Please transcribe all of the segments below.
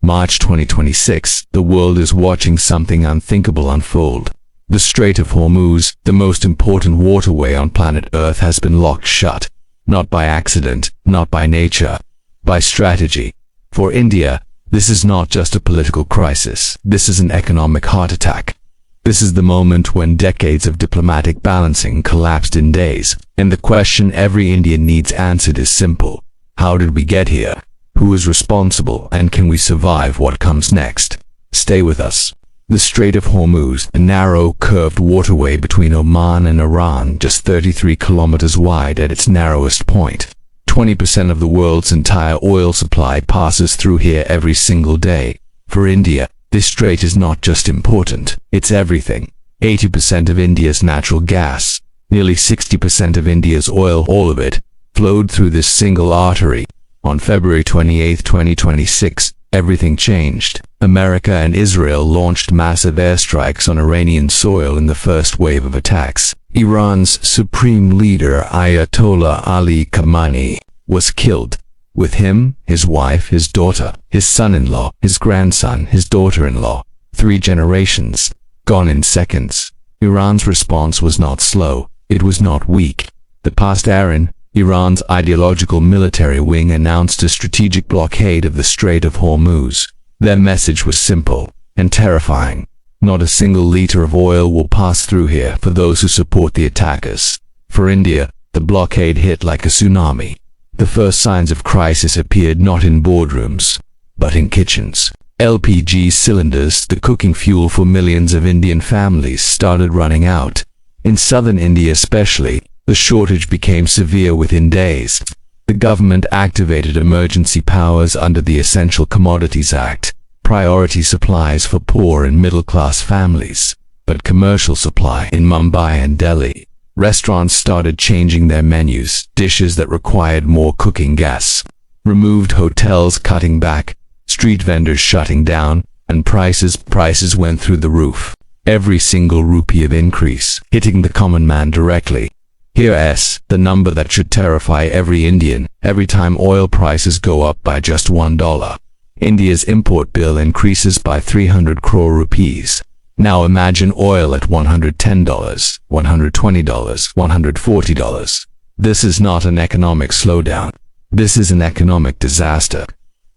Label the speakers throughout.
Speaker 1: March 2026, the world is watching something unthinkable unfold. The Strait of Hormuz, the most important waterway on planet Earth, has been locked shut. Not by accident, not by nature, by strategy. For India, this is not just a political crisis. This is an economic heart attack. This is the moment when decades of diplomatic balancing collapsed in days, and the question every Indian needs answered is simple. How did we get here? Who is responsible, and can we survive what comes next? Stay with us. The Strait of Hormuz, a narrow, curved waterway between Oman and Iran, just 33 kilometers wide at its narrowest point. 20% of the world's entire oil supply passes through here every single day. For India, this strait is not just important, it's everything. 80% of India's natural gas, nearly 60% of India's oil, all of it, flowed through this single artery. On February 28, 2026, everything changed. America and Israel launched massive airstrikes on Iranian soil in the first wave of attacks. Iran's supreme leader, Ayatollah Ali Khamenei, was killed. With him, his wife, his daughter, his son-in-law, his grandson, his daughter-in-law. 3 generations, gone in seconds. Iran's response was not slow. It was not weak. The past Iran's ideological military wing announced a strategic blockade of the Strait of Hormuz. Their message was simple and terrifying. Not a single liter of oil will pass through here for those who support the attackers. For India, the blockade hit like a tsunami. The first signs of crisis appeared not in boardrooms, but in kitchens. LPG cylinders, the cooking fuel for millions of Indian families, started running out. In southern India especially, the shortage became severe within days. The government activated emergency powers under the Essential Commodities Act, priority supplies for poor and middle-class families. But commercial supply in Mumbai and Delhi, restaurants started changing their menus, dishes that required more cooking gas, removed hotels cutting back, street vendors shutting down, and prices went through the roof. Every single rupee of increase, hitting the common man directly. Here's the number that should terrify every Indian. Every time oil prices go up by just $1, India's import bill increases by 300 crore rupees. Now imagine oil at $110, $120, $140. This is not an economic slowdown. This is an economic disaster.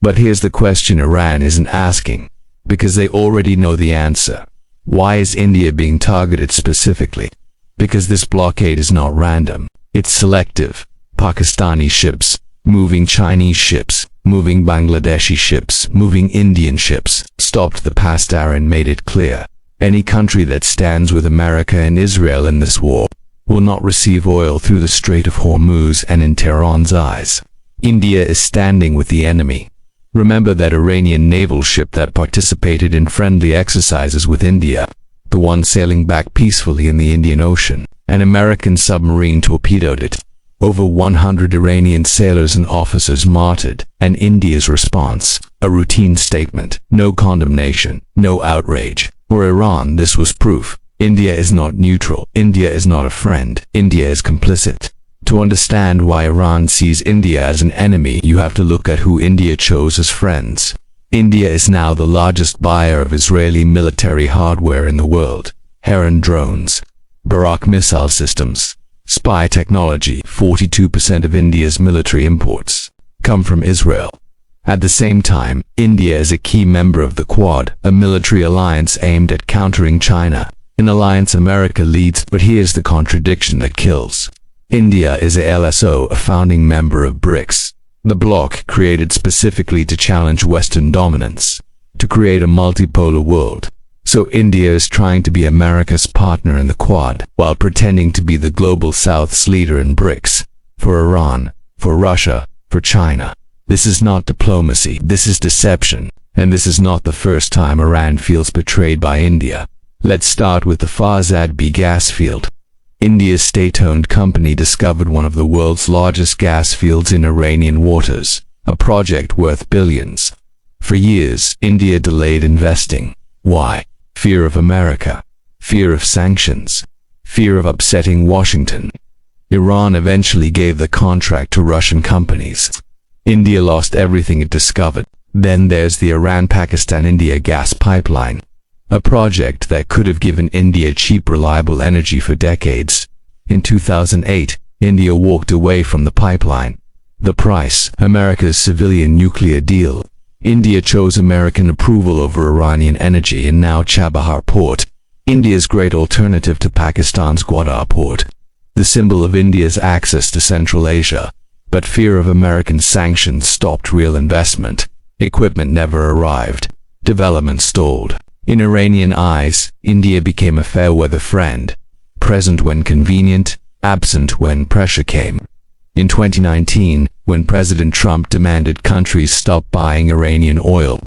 Speaker 1: But here's the question Iran isn't asking, because they already know the answer. Why is India being targeted specifically? Because this blockade is not random. It's selective. Pakistani ships, moving Chinese ships, moving Bangladeshi ships, moving Indian ships, stopped the past era and made it clear. Any country that stands with America and Israel in this war will not receive oil through the Strait of Hormuz, and in Tehran's eyes, India is standing with the enemy. Remember that Iranian naval ship that participated in friendly exercises with India, the one sailing back peacefully in the Indian Ocean. An American submarine torpedoed it. Over 100 Iranian sailors and officers martyred, and India's response, a routine statement, no condemnation, no outrage. For Iran, this was proof. India is not neutral. India is not a friend. India is complicit. To understand why Iran sees India as an enemy, you have to look at who India chose as friends. India is now the largest buyer of Israeli military hardware in the world. Heron drones, Barak missile systems, spy technology. 42% of India's military imports come from Israel. At the same time, India is a key member of the Quad, a military alliance aimed at countering China. An alliance America leads, but here's the contradiction that kills. India is a LSO, a founding member of BRICS, the bloc created specifically to challenge Western dominance, to create a multipolar world. So India is trying to be America's partner in the Quad, while pretending to be the global South's leader in BRICS. For Iran, for Russia, for China, this is not diplomacy, this is deception. And this is not the first time Iran feels betrayed by India. Let's start with the Farzad B gas field. India's state-owned company discovered one of the world's largest gas fields in Iranian waters, a project worth billions. For years, India delayed investing. Why? Fear of America, fear of sanctions, fear of upsetting Washington. Iran eventually gave the contract to Russian companies. India lost everything it discovered. Then there's the Iran-Pakistan-India gas pipeline, a project that could have given India cheap, reliable energy for decades. In 2008, India walked away from the pipeline. The price: America's civilian nuclear deal. India chose American approval over Iranian energy, and now Chabahar port, India's great alternative to Pakistan's Gwadar port, the symbol of India's access to Central Asia. But fear of American sanctions stopped real investment. Equipment never arrived. Development stalled. In Iranian eyes, India became a fair-weather friend, present when convenient, absent when pressure came. In 2019, when President Trump demanded countries stop buying Iranian oil,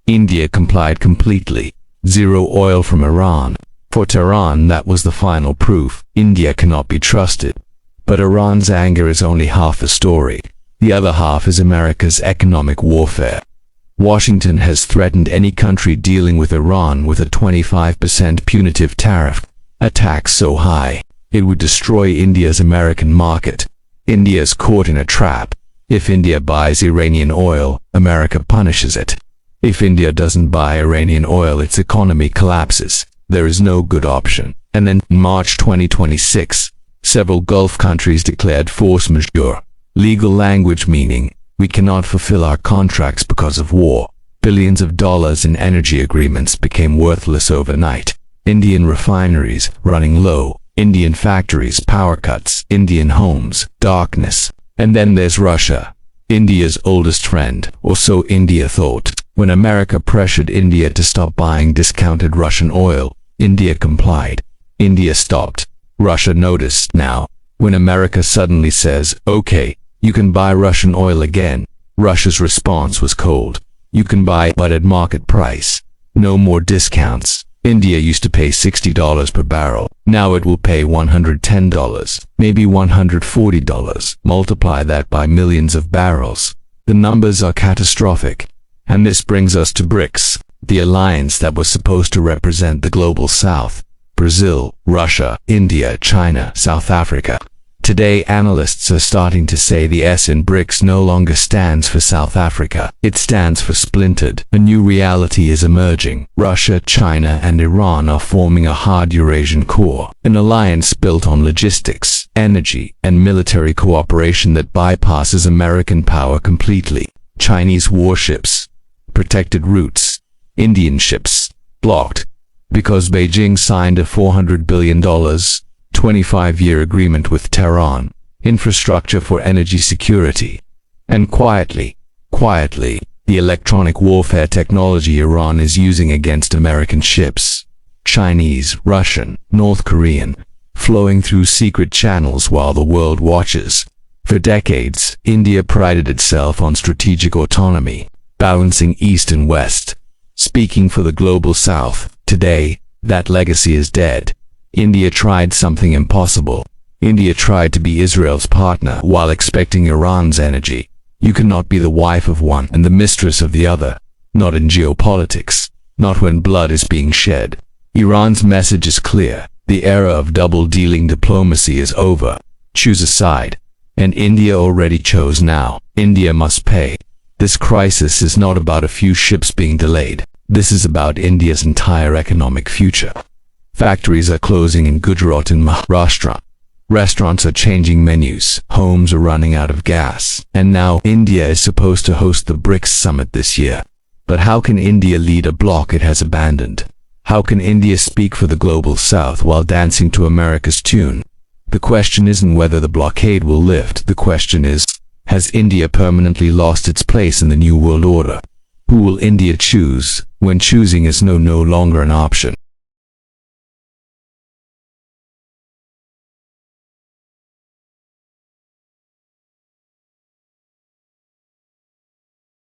Speaker 1: India complied completely. Zero oil from Iran. For Tehran, that was the final proof. India cannot be trusted. But Iran's anger is only half the story. The other half is America's economic warfare. Washington has threatened any country dealing with Iran with a 25% punitive tariff, a tax so high it would destroy India's American market. India is caught in a trap. If India buys Iranian oil, America punishes it. If India doesn't buy Iranian oil, its economy collapses. There is no good option. And then, in March 2026, several Gulf countries declared force majeure. Legal language meaning, we cannot fulfill our contracts because of war. Billions of dollars in energy agreements became worthless overnight. Indian refineries running low. Indian factories, power cuts. Indian homes, darkness. And then there's Russia, India's oldest friend, or so India thought. When America pressured India to stop buying discounted Russian oil, India complied. India stopped. Russia noticed now. When America suddenly says, okay, you can buy Russian oil again, Russia's response was cold. You can buy, but at market price. No more discounts. India used to pay $60 per barrel. Now it will pay $110, maybe $140. Multiply that by millions of barrels. The numbers are catastrophic. And this brings us to BRICS, the alliance that was supposed to represent the global South. Brazil, Russia, India, China, South Africa. Today, analysts are starting to say the S in BRICS no longer stands for South Africa. It stands for splintered. A new reality is emerging. Russia, China, and Iran are forming a hard Eurasian core, an alliance built on logistics, energy, and military cooperation that bypasses American power completely. Chinese warships, protected routes. Indian ships, blocked. Because Beijing signed a $400 billion 25-year agreement with Tehran, infrastructure for energy security. And quietly, the electronic warfare technology Iran is using against American ships, Chinese, Russian, North Korean, flowing through secret channels while the world watches. For decades, India prided itself on strategic autonomy, balancing East and West, speaking for the global South. Today, that legacy is dead. India tried something impossible. India tried to be Israel's partner while expecting Iran's energy. You cannot be the wife of one and the mistress of the other. Not in geopolitics. Not when blood is being shed. Iran's message is clear. The era of double-dealing diplomacy is over. Choose a side. And India already chose now. India must pay. This crisis is not about a few ships being delayed. This is about India's entire economic future. Factories are closing in Gujarat and Maharashtra. Restaurants are changing menus. Homes are running out of gas. And now, India is supposed to host the BRICS summit this year. But how can India lead a bloc it has abandoned? How can India speak for the global South while dancing to America's tune? The question isn't whether the blockade will lift. The question is, has India permanently lost its place in the new world order? Who will India choose when choosing is no longer an option?